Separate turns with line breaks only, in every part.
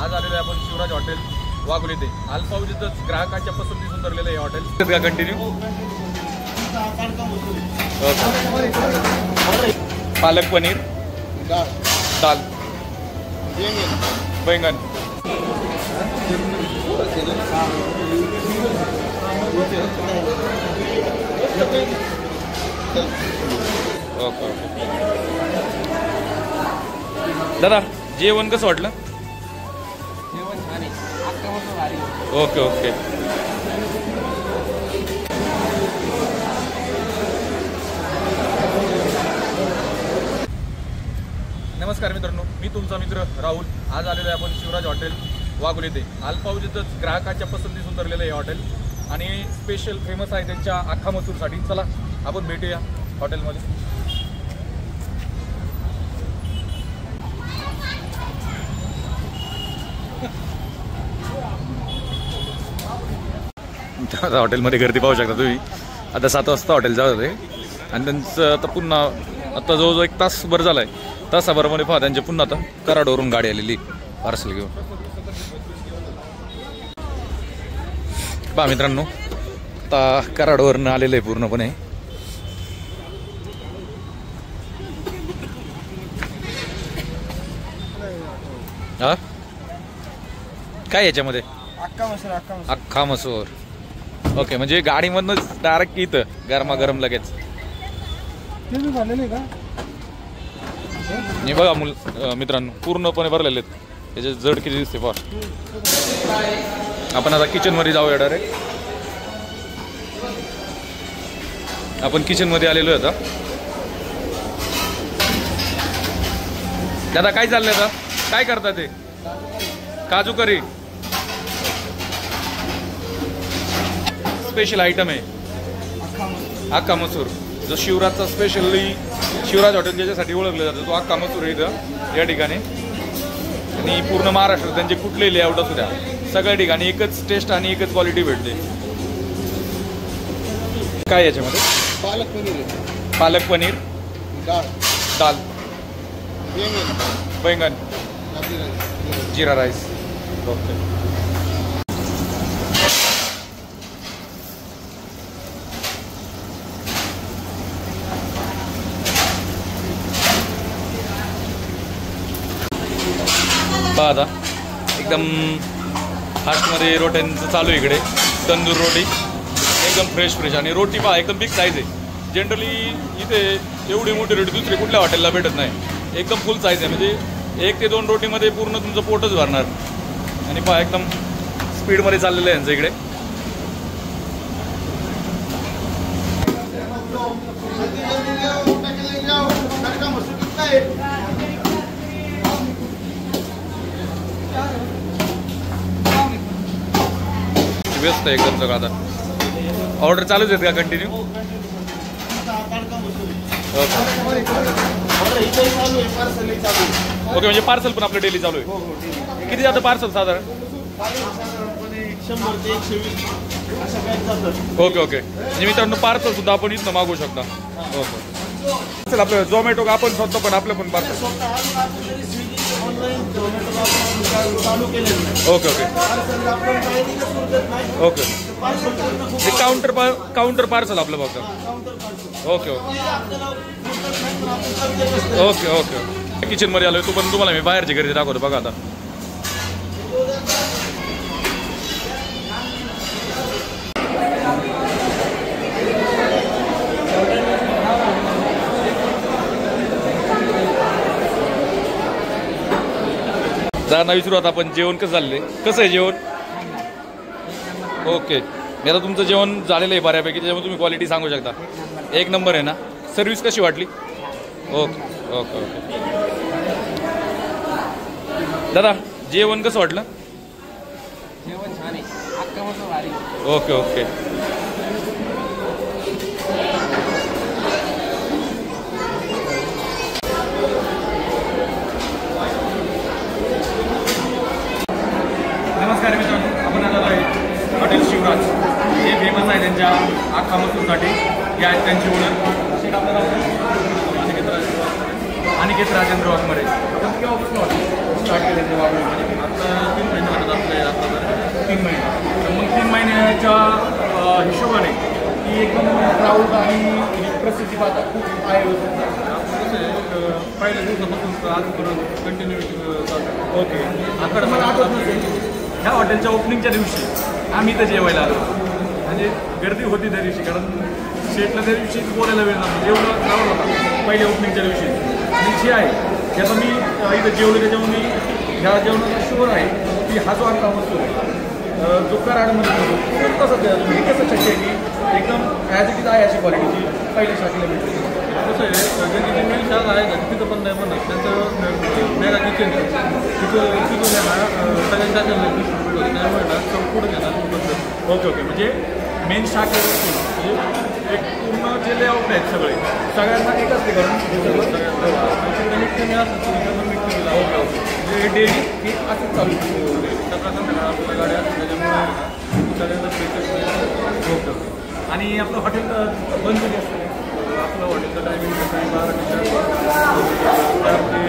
आज आलेलो आहे आपण शिवराज हॉटेल वाघोली येथे. अल्पावधीतच ग्राहकांच्या पसंतीस उतरलेलं हे हॉटेल. का कंटिन्यू पालक पनीर, दाल, बैंगन. Okay okay. दादा जेवण कसं वाटलं? Okay okay. नमस्कार मित्रांनो, मी तुमचा मित्र राहुल. आज आलेलो आहे आपण शिवराज हॉटेल वाघोली येथे. अल्पावधीतच ग्राहकांच्या पसंतीस उतरलेलं हे हॉटेल आणि स्पेशल फेमस आहे त्यांच्या अख्खा मसूरसाठी. चला आपण भेटूया हॉटेलमध्ये. आता हॉटेलमध्ये गर्दी पाहू शकता तुम्ही. आता 7 वाजता हॉटेल जात होते आणि त्यांचं आता पुन्हा आता जवळजवळ 1 तासभर झाला आहे. तासाभरामध्ये पहा त्यांचे पुन्हा आता कराडवरून गाडी आलेली पार्सल घेऊन. पहा मित्रांनो, आता कराडवरून आलेलं आहे पूर्णपणे. हा काय याच्यामध्ये? अख्खा मसूर. ओके, म्हणजे गाडीमधनच डायरेक्ट इथं गरमागरम लगेच. हे बघा मित्रांनो, पूर्णपणे भरलेले आहेत. त्याचे जड किती दिसते पहा. आपण आता किचन मध्ये जाऊया डायरेक्ट. आपण किचन मध्ये आलेलो आहे आता. दादा काय चाललंय आता? काय करतात ते? काजू करी स्पेशल आयटम आहे अख्खा मसूर. जो शिवराजचा स्पेशली शिवराज हॉटेल ज्याच्यासाठी ओळखलं जातं तो अख्खा मसूर आहे इथं या ठिकाणी. आणि पूर्ण महाराष्ट्रात त्यांचे कुठलेही लेआउट असू द्या, सगळ्या ठिकाणी एकच टेस्ट आणि एकच क्वालिटी भेटते. काय याच्यामध्ये? पालक पनीर, दाल, बैंगन, जीरा राईस. ओके. पहा आता एकदम फास्टमध्ये रोट्यांचं चालू आहे इकडे. तंदूर रोटी एकदम फ्रेश आणि रोटी पहा एकदम बिग साईज आहे. जनरली इथे एवढी मोठी रोटी दुसरी कुठल्या हॉटेलला भेटत नाही. एकदम फुल साईज आहे, म्हणजे 1 ते 2 रोटीमध्ये पूर्ण तुमचं पोटच भरणार. आणि पहा एकदम स्पीडमध्ये चाललेलं आहे यांचं इकडे. व्यस्त आहे एकदम सगळं. आता ऑर्डर चालूच आहेत का कंटिन्यू? ओके, म्हणजे पार्सल पण आपलं डेली चालू आहे. किती जातं पार्सल साधारण? Okay okay. म्हणजे मित्रांनो पार्सल सुद्धा आपण इथं मागवू शकता. ओके. चल आपलं झोमॅटो का आपण स्वतः पण आपलं पण parcel. Okay okay okay. Counter parcel आपलं बघा. Okay okay okay okay. Kitchen मध्ये आलोय तू पण तुम्हाला मी बाहेरची गर्दी दाखवतो बघा. आता जाना विचारू आता आपण जेवण कसं झालेलं आहे? कसं आहे जेवण? ओके. मी आता तुमचं जेवण झालेलं आहे बऱ्यापैकी, त्याच्यामुळे तुम्ही क्वालिटी सांगू शकता. 1 नंबर आहे ना? सर्व्हिस कशी वाटली? Okay okay okay. दादा जेवण कसं वाटलं? Okay okay. नमस्कार मित्रांनो, आपण आलेलो आहे हॉटेल शिवराज. हे फेमस आहे त्यांच्या अख्खा मसूरसाठी. हे आहेत त्यांची ओळख. शेट आपल्याला अनिकेत राजेंद्र वाघमारे. आपण केव्हापासून स्टार्ट केले ते वापरून?
आता 3 महिने झाले आपले आता
3 महिने. तर मग 3 महिन्याच्या हिशोबाने की एकदम क्राऊड आणि प्रसिद्धी पाहता खूप आहे.
कसं आहे पहिल्या दिवसापासून आजपर्यंत कंटिन्युटी चालू.
ओके.
आता
मला आठवत नसेल ह्या हॉटेलच्या ओपनिंगच्या दिवशी आम्ही इथं जेवायला आलो म्हणजे गर्दी होती त्या दिवशी, कारण शेटला त्या दिवशीच बोलायला वेळ नव्हता, जेवण करावं होता पहिल्या ओपनिंगच्या दिवशी. आणि जी आहे त्याचा मी इथं जेवलं त्याच्यावर मी ह्या जेवणाचा शुअर आहे की हा जो आता म्हणतो जो कराडमध्ये होतो तसंच म्हणजे कसं शक्य आहे की एकदम ॲज इट इज आहे अशी क्वालिटीची पहिल्या शाखेला भेटते.
कसं आहे ज्यांची मेन शाळा आहे ना तिथं पण नाही म्हणत त्यांचं मेगा किचन तिथं हा सगळ्यांच्या त्यामुळे ना पुढे घेणार.
Okay okay. म्हणजे मेन शाखेवर म्हणजे एक पूर्ण जे लेआउट आहेत सगळे सगळ्यांना एकच ते करून म्हणजे डेली हे असंच चालू
सकाळ संध्याकाळ आपल्या गाड्या त्याच्यामुळे सगळ्यांना
ओके ओके. आणि आपलं हॉटेल बंद कधी असतं?
आपलं हॉटेलचं टायमिंग सकाळी 12 ते 4 ते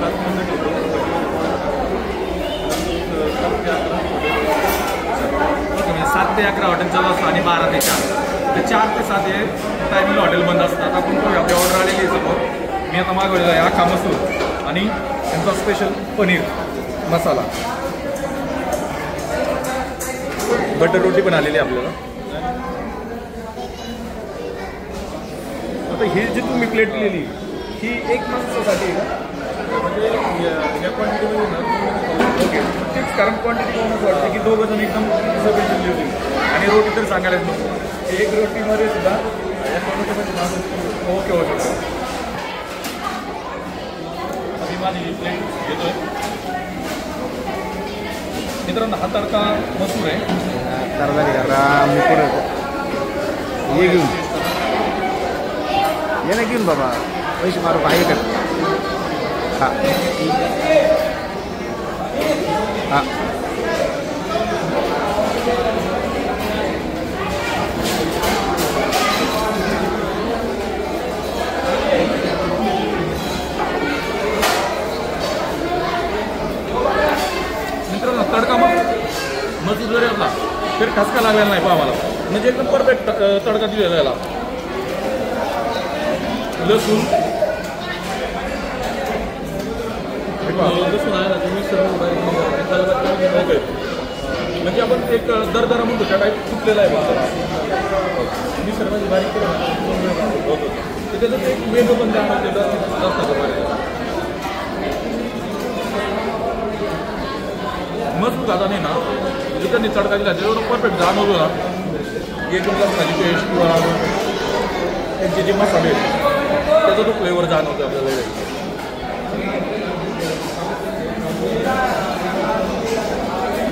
7 मिनिट होतो.
ओके. म्हणजे 7 ते 11 हॉटेल चालू असतं आणि 12 ते 4 ते 4 ते 7 हे टायमिंगला हॉटेल बंद असतात. आपण आपली ऑर्डर आलेली आहे समोर. मी आता मागवलेला आहे अख्खा मसूर आणि त्यांचा स्पेशल पनीर मसाला. बटर रोटी पण आलेली आहे आपल्याला. आता ही जी तुम्ही प्लेट दिलेली ही एक माणसासाठी आहे का?
म्हणजे या क्वांटिटीमध्ये ना
ओके. तेच कारण क्वांटिटी पाहूनच वाटते की दोघं जण एकदम सफिशियंटली होती. आणि रोटी तर सांगायलाच नको, एक रोटीमध्ये सुद्धा या क्वांटिटीमध्ये ओके ओके. मी माझी प्लेट घेतोय. मित्रांनो हा तडका मसूर आहे.
ये घेऊन ये ना घेऊन बाबा पैसे मारू आहे का? हां हां.
मित्रांनो तडका मसूर जरी असला तरी ठसका लागलेला नाही पहा मला. म्हणजे एकदम परफेक्ट तडका दिलेला याला. लसूण
लसूण आहे ना तुम्ही सर्व
ओके. म्हणजे आपण एक दरदरा म्हणतो त्या टाईप सुटलेला आहे बघा.
मी सर्वांची बारीक करून
त्याच्यात एक मेंदू पण जाणवलेलं मस्त खाताने ना जिकडे तडका दिला त्याच्यावर परफेक्ट जाणवतो ना एकदम लसणाची पेस्ट किंवा त्यांचे जे मसाले त्याचा तो फ्लेवर जाणवतो आपल्याला.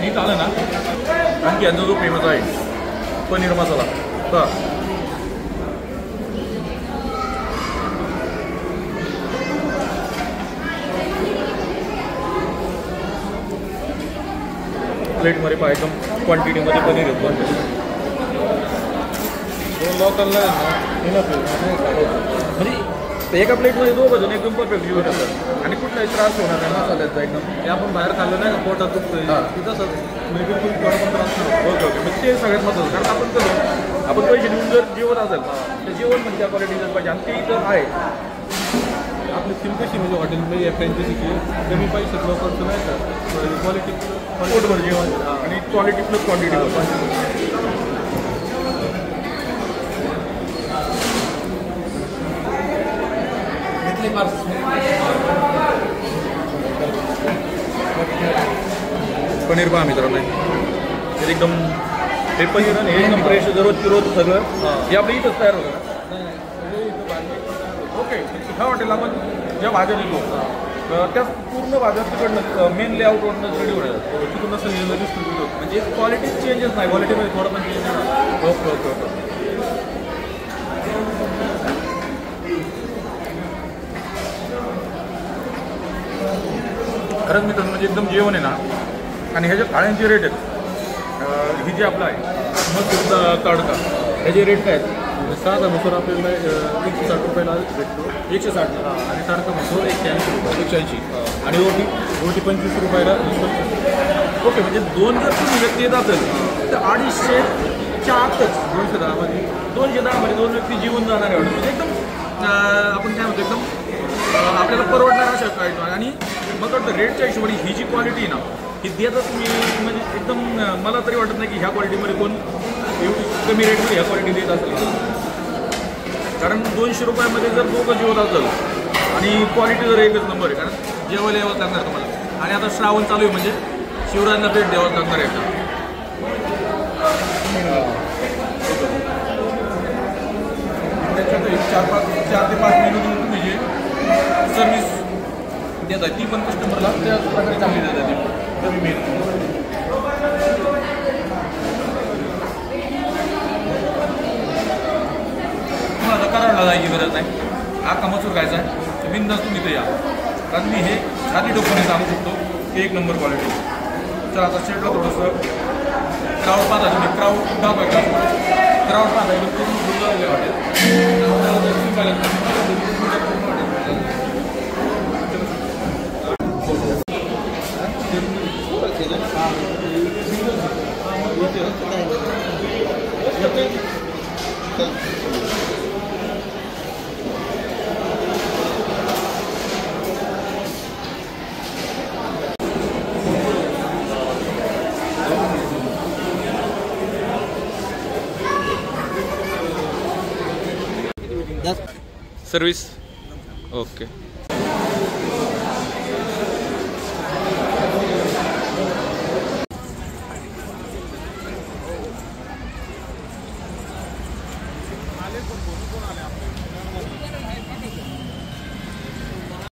नीट आलं ना. आणखी यांचा जो फेमस आहे पनीर मसाला तर प्लेटमध्ये पहा एकदम क्वांटिटीमध्ये पनीर येतो.
लोकलला
म्हणजे एका प्लेटमध्ये दोघं जण एकदम परफेक्ट जेवण असतात आणि कुठलाही त्रास होणार नाही मसाल्याचा एकदम.
ते आपण बाहेर खाल्लं नाही का पोटात दुखतोय की तसंच मी बिलकुल थोडं पण त्रास नाही.
Okay okay. म्हणजे ते सगळ्यात महत्त्वाचं. कारण आपण कसं आपण पैसे देऊन जर जेवण असेल तर जेवण पण त्या क्वालिटीचं पाहिजे आणि ते इथं आहे.
आपली थीम कशी म्हणजे हॉटेलमध्ये फ्रँचायझीची कमी पैशात लोकांचं नाही का क्वालिटी
पोटभर जेवण आणि क्वालिटी प्लस क्वांटिटी. पनीर पहा मित्रांनो हे एकदम हे पनीर आणि हे एकदम फ्रेश रोजची रोज सगळं हे आपलं इथंच तयार होतं ना. ओके. ह्या हॉटेलला आपण ज्या भाज्या देतो त्या पूर्ण भाज्या तिकडनं मेन लेआउटवरनं रेडी होणार
तिथून असं लिहिलं डिस्ट्रीब्यूट
म्हणजे क्वालिटी चेंजेस नाही.
क्वालिटीमध्ये थोडं पण चेंज नाही.
Okay okay okay. खरंच मित्रांनो म्हणजे एकदम जेवण आहे ना. आणि ह्याच्या थाळ्यांचे रेट आहेत ही जी आपलं आहे मस्त तडका ह्याचे रेट काय आहेत?
साधा मसूर आपल्याला 160 रुपयाला भेटतो.
160
आणि सारखा मसूर 180 रुपये.
180
आणि रोटी 25 रुपयाला. ओके, म्हणजे 2 जर तुम्ही व्यक्ती येत असेल तर 250च्या आतच 210मध्ये 210मध्ये 2 व्यक्ती जीवन जाणारे ऑर्डर म्हणजे एकदम आपण काय म्हणतो एकदम आपल्याला परवडणार अशा आयटम. आणि मला वाटतं रेटच्या हिशोबाने ही जी क्वालिटी आहे ना ही देता तुम्ही म्हणजे एकदम मला तरी वाटत नाही की ह्या क्वालिटीमध्ये कोण एवढी कमी रेटमध्ये ह्या क्वालिटी देत असेल. कारण 200 रुपयामध्ये जर दोघं जेवत असेल आणि क्वालिटी जर एकच नंबर आहे. कारण जेवायला यावंच लागणार तुम्हाला. आणि आता श्रावण चालू आहे म्हणजे शिवरायांना भेट द्यावंच लागणार आहे. त्याच्यात 4 ते 5 मिनिट तुम्ही जे सर्विस देत आहे ती पण कस्टमरला त्याच प्रकारे चांगली देत आहे. कमी मिळेल तुम्हाला कराडला जायची गरज नाही. हा कामाचूर खायचा आहे तर बिंदास तुम्ही इथे या. कारण मी हे छाती डोक्याने सांगू शकतो की 1 नंबर क्वालिटी. तर आता शेटला थोडंसं क्राऊड पाहता तुम्ही क्राऊड दाखवाय क्राऊड पाहता पूर्ण वाटेल.
Service okay.